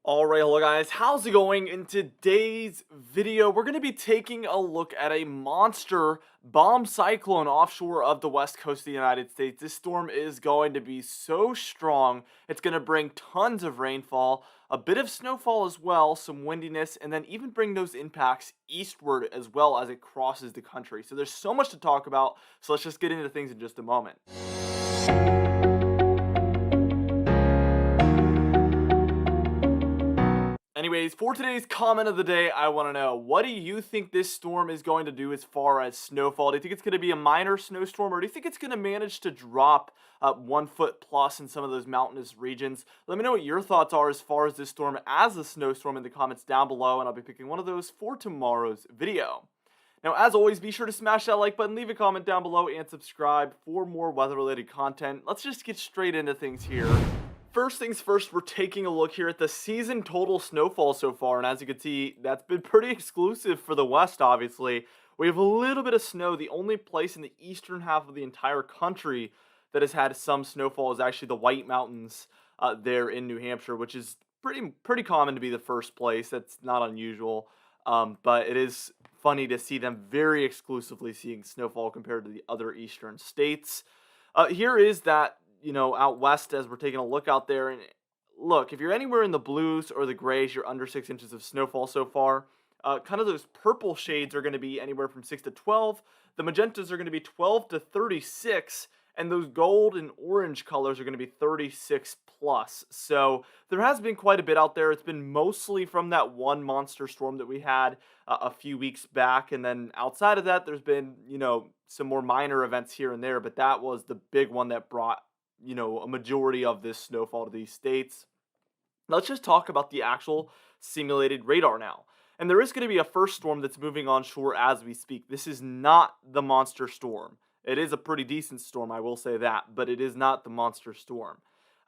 Alright, hello guys, how's it going? In today's video, we're going to be taking a look at a monster bomb cyclone offshore of the west coast of the United States. This storm is going to be so strong, it's going to bring tons of rainfall, a bit of snowfall as well, some windiness, and then even bring those impacts eastward as well as it crosses the country. So there's so much to talk about, so let's just get into things in just a moment. Anyways, for today's comment of the day, I want to know, what do you think this storm is going to do as far as snowfall? Do you think it's going to be a minor snowstorm, or do you think it's going to manage to drop 1 foot plus in some of those mountainous regions? Let me know what your thoughts are as far as this storm as a snowstorm in the comments down below, and I'll be picking one of those for tomorrow's video. Now, as always, be sure to smash that like button, leave a comment down below, and subscribe for more weather-related content. Let's just get straight into things here. First things first, we're taking a look here at the season total snowfall so far, and as you can see, that's been pretty exclusive for the west, obviously. We have a little bit of snow. The only place in the eastern half of the entire country that has had some snowfall is actually the White Mountains there in New Hampshire, which is pretty common to be the first place. That's not unusual, but it is funny to see them very exclusively seeing snowfall compared to the other eastern states. Here is that, out west as we're taking a look out there. And look, if you're anywhere in the blues or the grays, you're under 6 inches of snowfall so far. Kind of those purple shades are going to be anywhere from 6 to 12. The magentas are going to be 12 to 36. And those gold and orange colors are going to be 36 plus. So there has been quite a bit out there. It's been mostly from that one monster storm that we had a few weeks back. And then outside of that, there's been, some more minor events here and there. But that was the big one that brought a majority of this snowfall to these states. Let's just talk about the actual simulated radar now. And there is going to be a first storm that's moving onshore as we speak. This is not the monster storm. It is a pretty decent storm, I will say that, but it is not the monster storm.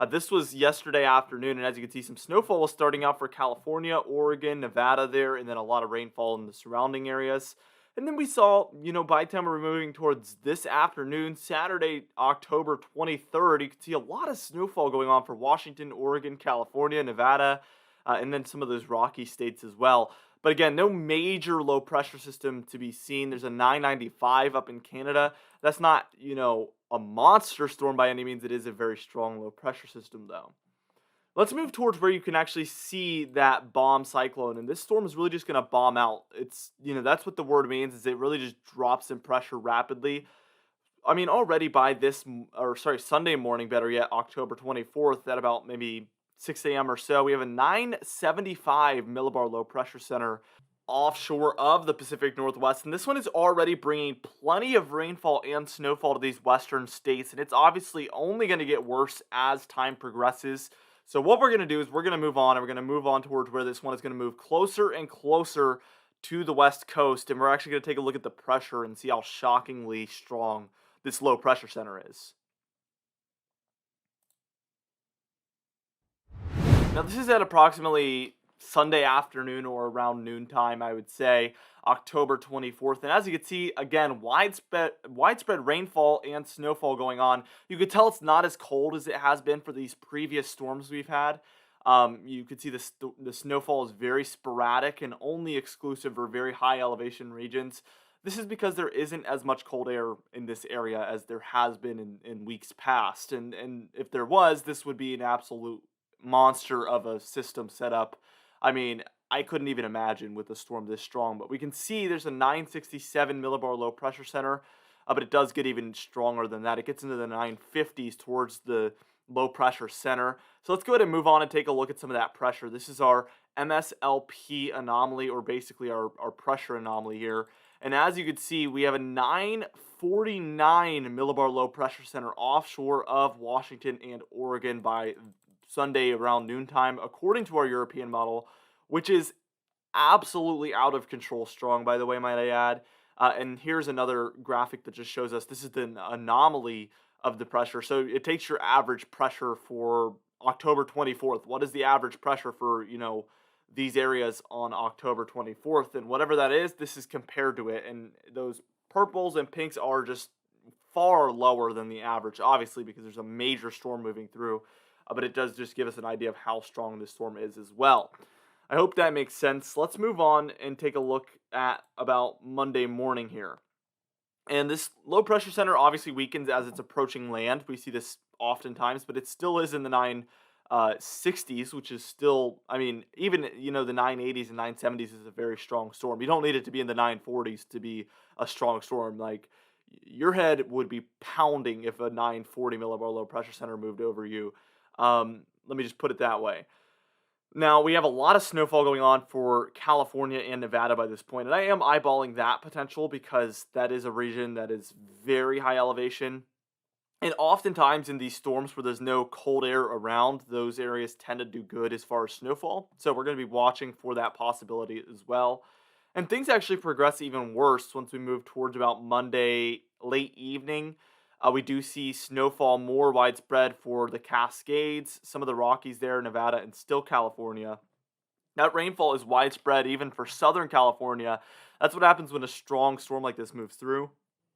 This was yesterday afternoon, and as you can see, some snowfall was starting out for California, Oregon, Nevada there, and then a lot of rainfall in the surrounding areas. And then we saw, by the time we're moving towards this afternoon, Saturday, October 23rd, you can see a lot of snowfall going on for Washington, Oregon, California, Nevada, and then some of those rocky states as well. But again, no major low pressure system to be seen. There's a 995 up in Canada. That's not, a monster storm by any means. It is a very strong low pressure system, though. Let's move towards where you can actually see that bomb cyclone, and this storm is really just going to bomb out. It's, that's what the word means, is it really just drops in pressure rapidly. I mean, already by Sunday morning, better yet, October 24th, at about maybe 6 a.m. or so, we have a 975 millibar low pressure center offshore of the Pacific Northwest, and this one is already bringing plenty of rainfall and snowfall to these western states, and it's obviously only going to get worse as time progresses. So what we're going to do is we're going to move on, and we're going to move on towards where this one is going to move closer and closer to the west coast, and we're actually going to take a look at the pressure and see how shockingly strong this low pressure center is. Now this is at approximately Sunday afternoon or around noontime, I would say, October 24th. And as you can see, again, widespread rainfall and snowfall going on. You could tell it's not as cold as it has been for these previous storms we've had. You could see the snowfall is very sporadic and only exclusive for very high elevation regions. This is because there isn't as much cold air in this area as there has been in weeks past. And if there was, this would be an absolute monster of a system setup. I mean, I couldn't even imagine with a storm this strong, but we can see there's a 967 millibar low pressure center, but it does get even stronger than that. It gets into the 950s towards the low pressure center. So let's go ahead and move on and take a look at some of that pressure. This is our MSLP anomaly, or basically our pressure anomaly here. And as you can see, we have a 949 millibar low pressure center offshore of Washington and Oregon by Sunday around noontime, according to our European model, which is absolutely out of control strong, by the way, might I add. And here's another graphic that just shows us this is the anomaly of the pressure. So it takes your average pressure for October 24th. What is the average pressure for, these areas on October 24th? And whatever that is, this is compared to it. And those purples and pinks are just far lower than the average, obviously, because there's a major storm moving through. but it does just give us an idea of how strong this storm is as well. I hope that makes sense. Let's move on and take a look at about Monday morning here. And this low pressure center obviously weakens as it's approaching land. We see this oftentimes, but it still is in the 960s, which is still, I mean, even, the 980s and 970s is a very strong storm. You don't need it to be in the 940s to be a strong storm. Like, your head would be pounding if a 940 millibar low pressure center moved over you. Let me just put it that way. Now, we have a lot of snowfall going on for California and Nevada by this point, and I am eyeballing that potential because that is a region that is very high elevation. And oftentimes in these storms where there's no cold air around, those areas tend to do good as far as snowfall. So we're going to be watching for that possibility as well. And things actually progress even worse once we move towards about Monday late evening. We do see snowfall more widespread for the Cascades, some of the Rockies there, Nevada, and still California. That rainfall is widespread even for Southern California. That's what happens when a strong storm like this moves through.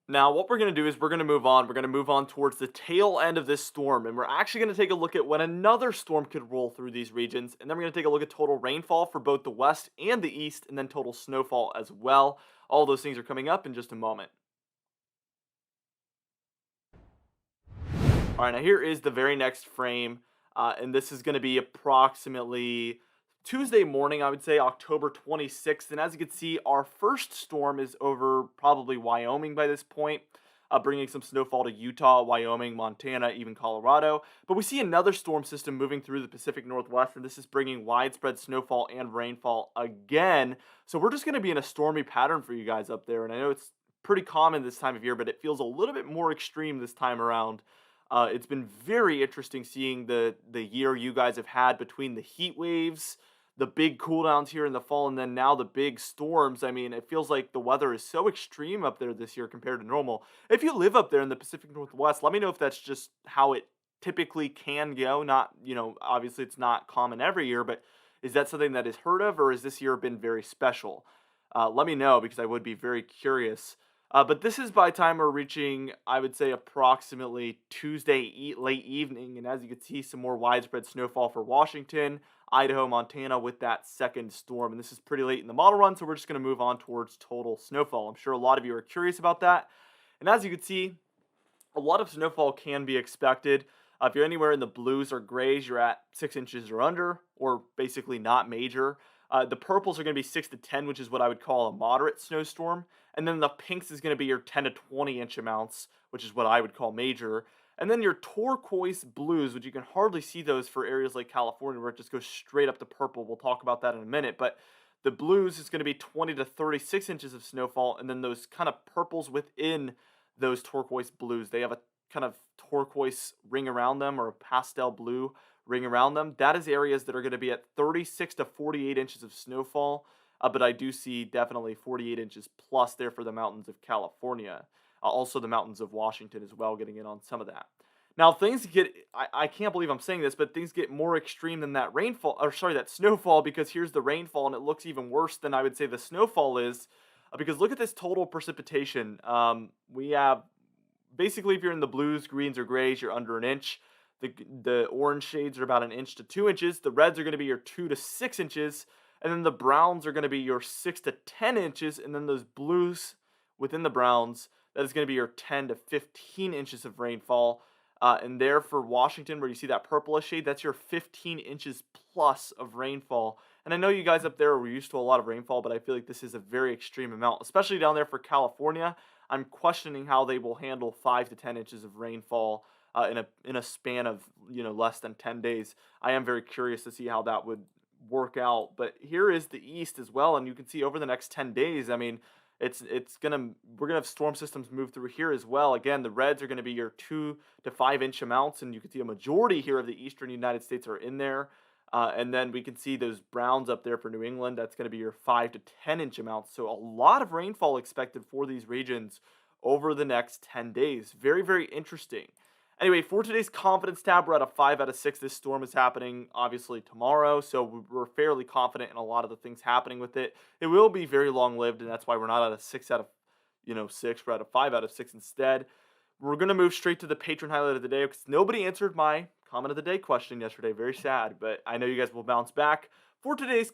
Now, what we're going to do is we're going to move on. We're going to move on towards the tail end of this storm, and we're actually going to take a look at when another storm could roll through these regions, and then we're going to take a look at total rainfall for both the west and the east, and then total snowfall as well. All those things are coming up in just a moment. All right, now here is the very next frame, and this is going to be approximately Tuesday morning, I would say October 26th. And as you can see, our first storm is over probably Wyoming by this point, bringing some snowfall to Utah, Wyoming, Montana, even Colorado. But we see another storm system moving through the Pacific Northwest, and this is bringing widespread snowfall and rainfall again. So we're just going to be in a stormy pattern for you guys up there. And I know it's pretty common this time of year, but it feels a little bit more extreme this time around. It's been very interesting seeing the year you guys have had between the heat waves, the big cool downs here in the fall, and then now the big storms. I mean, it feels like the weather is so extreme up there this year compared to normal. If you live up there in the Pacific Northwest, let me know if that's just how it typically can go. Not, obviously it's not common every year, but is that something that is heard of, or has this year been very special? Let me know because I would be very curious. But this is by the time we're reaching, I would say, approximately Tuesday late evening. And as you can see, some more widespread snowfall for Washington, Idaho, Montana with that second storm. And this is pretty late in the model run, so we're just going to move on towards total snowfall. I'm sure a lot of you are curious about that. And as you can see, a lot of snowfall can be expected. If you're anywhere in the blues or grays, you're at 6 inches or under, or basically not major. The purples are going to be 6 to 10, which is what I would call a moderate snowstorm. And then the pinks is going to be your 10 to 20 inch amounts, which is what I would call major. And then your turquoise blues, which you can hardly see those for areas like California where it just goes straight up to purple. We'll talk about that in a minute. But the blues is going to be 20 to 36 inches of snowfall. And then those kind of purples within those turquoise blues, they have a kind of turquoise ring around them, or a pastel blue ring around them. That is areas that are going to be at 36 to 48 inches of snowfall. But I do see definitely 48 inches plus there for the mountains of California. Also the mountains of Washington as well, getting in on some of that. Now things get, I can't believe I'm saying this, but things get more extreme than that rainfall, or sorry, that snowfall, because here's the rainfall and it looks even worse than I would say the snowfall is. Because look at this total precipitation. We have, basically if you're in the blues, greens, or grays, you're under an inch. The orange shades are about an inch to 2 inches. The reds are going to be your 2 to 6 inches. And then the browns are going to be your 6 to 10 inches. And then those blues within the browns, that is going to be your 10 to 15 inches of rainfall. And there for Washington, where you see that purplish shade, that's your 15 inches plus of rainfall. And I know you guys up there are used to a lot of rainfall, but I feel like this is a very extreme amount, especially down there for California. I'm questioning how they will handle 5 to 10 inches of rainfall in a span of less than 10 days. I am very curious to see how that would work out. But here is the east as well, and you can see over the next 10 days, I mean, we're gonna have storm systems move through here as well. Again, the reds are going to be your 2 to 5 inch amounts, and you can see a majority here of the eastern United States are in there. And then we can see those browns up there for New England. That's going to be your 5 to 10 inch amounts. So a lot of rainfall expected for these regions over the next 10 days. Very, very interesting. Anyway, for today's confidence tab, we're at a 5 out of 6. This storm is happening, obviously, tomorrow, so we're fairly confident in a lot of the things happening with it. It will be very long-lived, and that's why we're not at a 6 out of 6. We're at a 5 out of 6 instead. We're going to move straight to the patron highlight of the day because nobody answered my comment of the day question yesterday. Very sad, but I know you guys will bounce back. For today's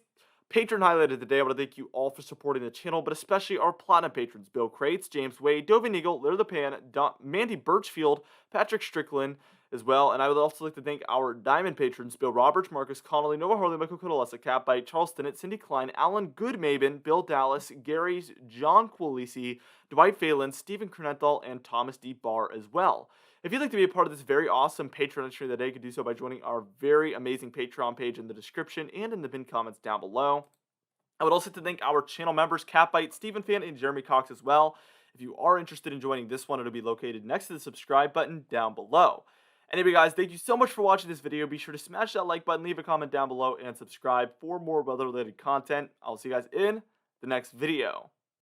patron highlight of the day, I want to thank you all for supporting the channel, but especially our platinum patrons: Bill Crates, James Wade, Dovin Eagle, Litter the Pan, Mandy Birchfield, Patrick Strickland as well. And I would also like to thank our diamond patrons: Bill Roberts, Marcus Connolly, Nova Harley, Michael Kudalesa, Catbite, Charles Stinnett, Cindy Klein, Alan Goodmaven, Bill Dallas, Gary's, John Quilisi, Dwight Phelan, Stephen Krenenthal, and Thomas D. Barr as well. If you'd like to be a part of this very awesome Patreon entry of the day, you can do so by joining our very amazing Patreon page in the description and in the pinned comments down below. I would also like to thank our channel members, Catbite, Stephen Fan, and Jeremy Cox as well. If you are interested in joining this one, it'll be located next to the subscribe button down below. Anyway, guys, thank you so much for watching this video. Be sure to smash that like button, leave a comment down below, and subscribe for more weather-related content. I'll see you guys in the next video.